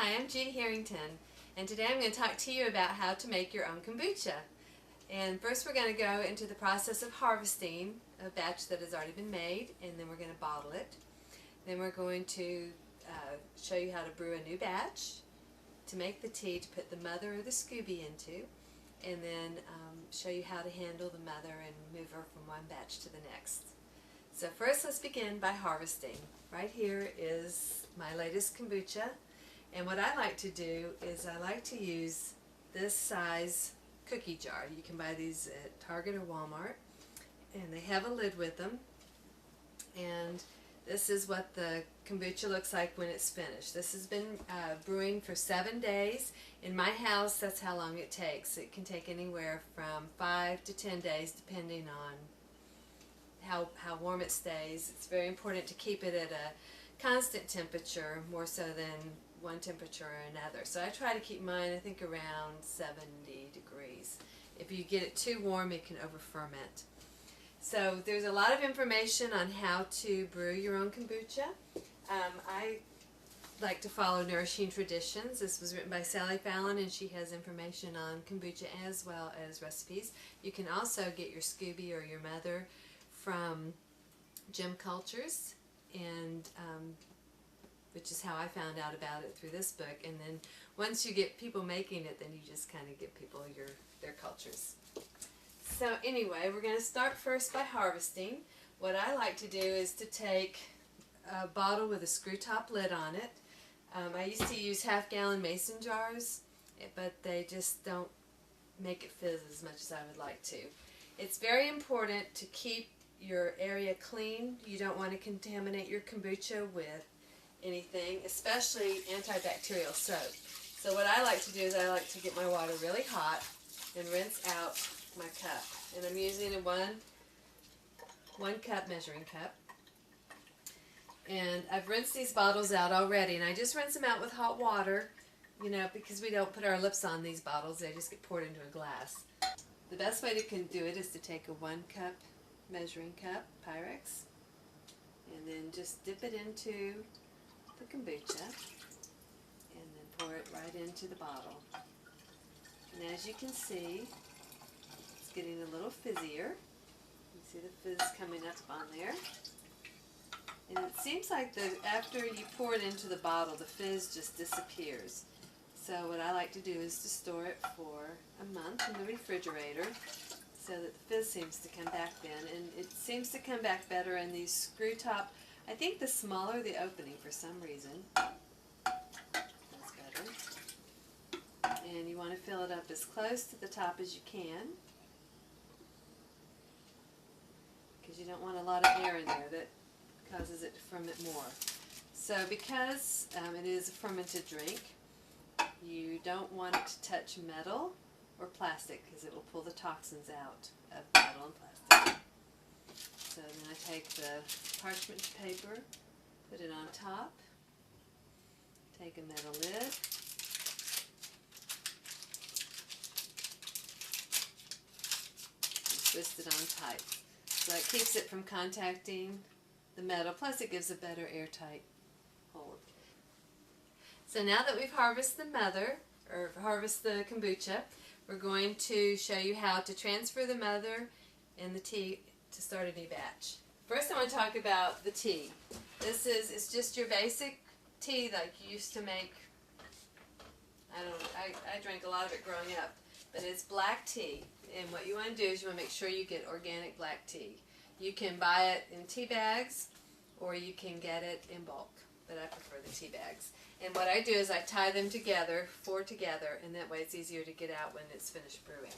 Hi, I'm Judy Harrington, and today I'm going to talk to you about how to make your own kombucha. And first we're going to go into the process of harvesting a batch that has already been made, and then we're going to bottle it. Then we're going to show you how to brew a new batch, to make the tea to put the mother or the Scooby into, and then show you how to handle the mother and move her from one batch to the next. So first let's begin by harvesting. Right here is my latest kombucha. And what I like to do is I like to use this size cookie jar. You can buy these at Target or Walmart, and they have a lid with them. And this is what the kombucha looks like when it's finished. This has been brewing for 7 days. In my house, that's how long it takes. It can take anywhere from 5 to 10 days depending on how warm it stays. It's very important to keep it at a constant temperature, more so than one temperature or another. So I try to keep mine, I think, around 70 degrees. If you get it too warm, it can over ferment. So there's a lot of information on how to brew your own kombucha. I like to follow Nourishing Traditions. This was written by Sally Fallon, and she has information on kombucha as well as recipes. You can also get your Scooby or your mother from Gym Cultures, and which is how I found out about it through this book. And then once you get people making it, then you just kind of give people their cultures. So anyway, we're going to start first by harvesting. What I like to do is to take a bottle with a screw top lid on it. I used to use half-gallon mason jars, but they just don't make it fizz as much as I would like to. It's very important to keep your area clean. You don't want to contaminate your kombucha with anything, especially antibacterial soap. So what I like to do is I like to get my water really hot and rinse out my cup. And I'm using a one cup measuring cup. And I've rinsed these bottles out already, and I just rinse them out with hot water, you know, because we don't put our lips on these bottles. They just get poured into a glass. The best way to do it is to take a 1 cup measuring cup, Pyrex, and then just dip it into the kombucha, and then pour it right into the bottle. And as you can see, it's getting a little fizzier. You see the fizz coming up on there. And it seems like after you pour it into the bottle, the fizz just disappears. So what I like to do is to store it for a month in the refrigerator so that the fizz seems to come back then. And it seems to come back better in these screw top. I think the smaller the opening for some reason, that's better. And you want to fill it up as close to the top as you can, because you don't want a lot of air in there that causes it to ferment more. So because it is a fermented drink, you don't want it to touch metal or plastic, because it will pull the toxins out of metal and plastic. So then I take the parchment paper, put it on top, take a metal lid, and twist it on tight. So it keeps it from contacting the metal, plus it gives a better airtight hold. So now that we've harvested the mother, or harvested the kombucha, we're going to show you how to transfer the mother and the tea to start a new batch. First I want to talk about the tea. It's just your basic tea like you used to make. I drank a lot of it growing up, but it's black tea. And what you want to do is you want to make sure you get organic black tea. You can buy it in tea bags, or you can get it in bulk, but I prefer the tea bags. And what I do is I tie them together, 4 together, and that way it's easier to get out when it's finished brewing.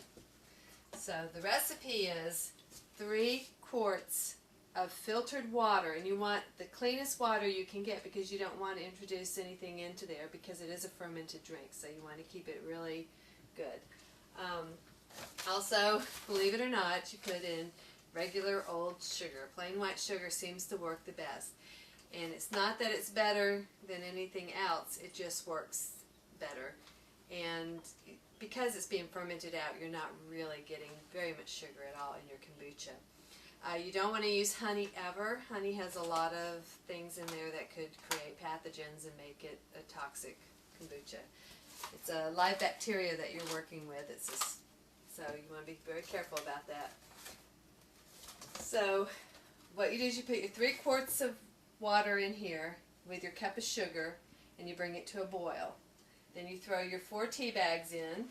So the recipe is 3 quarts of filtered water, and you want the cleanest water you can get because you don't want to introduce anything into there because it is a fermented drink, so you want to keep it really good. Also, believe it or not, you put in regular old sugar. Plain white sugar seems to work the best. And it's not that it's better than anything else, it just works better. And because it's being fermented out, you're not really getting very much sugar at all in your kombucha. You don't want to use honey ever. Honey has a lot of things in there that could create pathogens and make it a toxic kombucha. It's a live bacteria that you're working with. So you want to be very careful about that. So what you do is you put your 3 quarts of water in here with your cup of sugar, and you bring it to a boil. Then you throw your 4 tea bags in,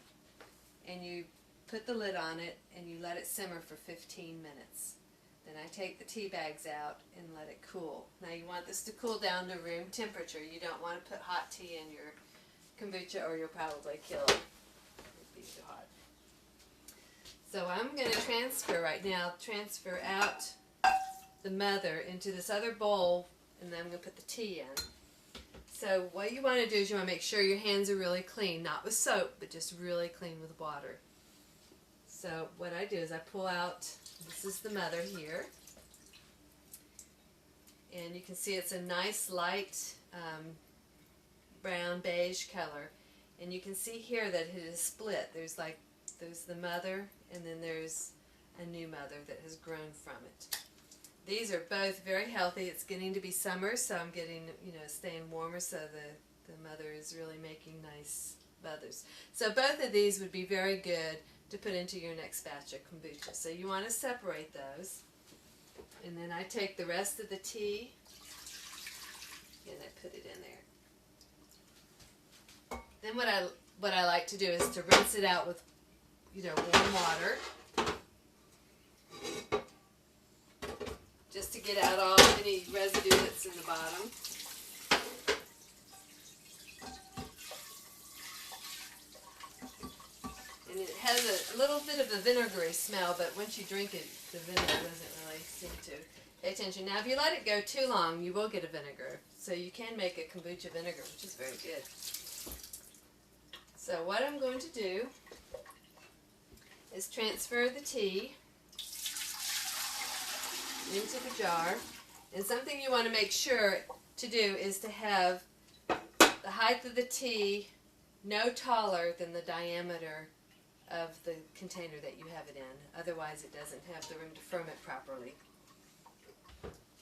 and you put the lid on it, and you let it simmer for 15 minutes. Then I take the tea bags out and let it cool. Now you want this to cool down to room temperature. You don't want to put hot tea in your kombucha or you'll probably kill it. It'd be too hot. So I'm going to transfer out the mother into this other bowl, and then I'm going to put the tea in. So what you want to do is you want to make sure your hands are really clean, not with soap, but just really clean with water. So what I do is I pull out, this is the mother here, and you can see it's a nice light brown beige color, and you can see here that it is split. There's the mother, and then there's a new mother that has grown from it. These are both very healthy. It's getting to be summer, so I'm getting, staying warmer, so the mother is really making nice mothers. So both of these would be very good to put into your next batch of kombucha. So you want to separate those. And then I take the rest of the tea and I put it in there. Then what I like to do is to rinse it out with warm water. Just to get out all any residue that's in the bottom. And it has a little bit of a vinegary smell, but once you drink it, the vinegar doesn't really seem to pay attention. Now, if you let it go too long, you will get a vinegar. So you can make a kombucha vinegar, which is very good. So what I'm going to do is transfer the tea into the jar. And something you want to make sure to do is to have the height of the tea no taller than the diameter of the container that you have it in. Otherwise it doesn't have the room to ferment properly.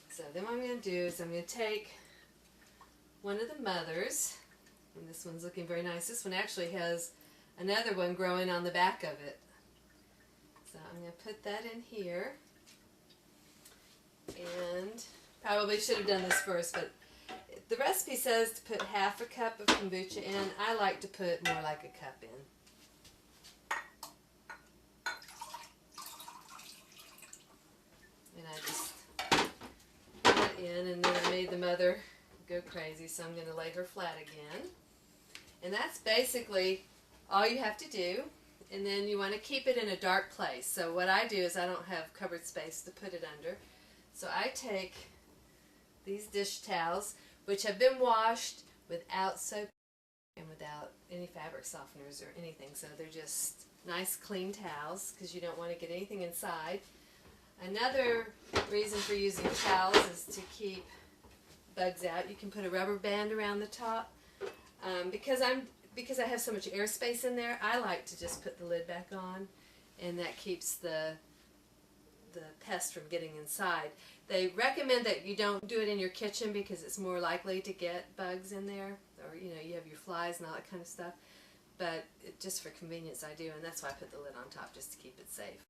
So then what I'm going to do is I'm going to take one of the mothers, and this one's looking very nice. This one actually has another one growing on the back of it. So I'm going to put that in here. And probably should have done this first, but the recipe says to put half a cup of kombucha in. I like to put more like a cup in. And I just put that in, and then I made the mother go crazy, so I'm going to lay her flat again. And that's basically all you have to do. And then you want to keep it in a dark place. So what I do is I don't have cupboard space to put it under. So I take these dish towels, which have been washed without soap and without any fabric softeners or anything. So they're just nice clean towels because you don't want to get anything inside. Another reason for using towels is to keep bugs out. You can put a rubber band around the top. Because I have so much airspace in there, I like to just put the lid back on, and that keeps the pest from getting inside. They recommend that you don't do it in your kitchen because it's more likely to get bugs in there, or you have your flies and all that kind of stuff. But just for convenience I do, and that's why I put the lid on top, just to keep it safe.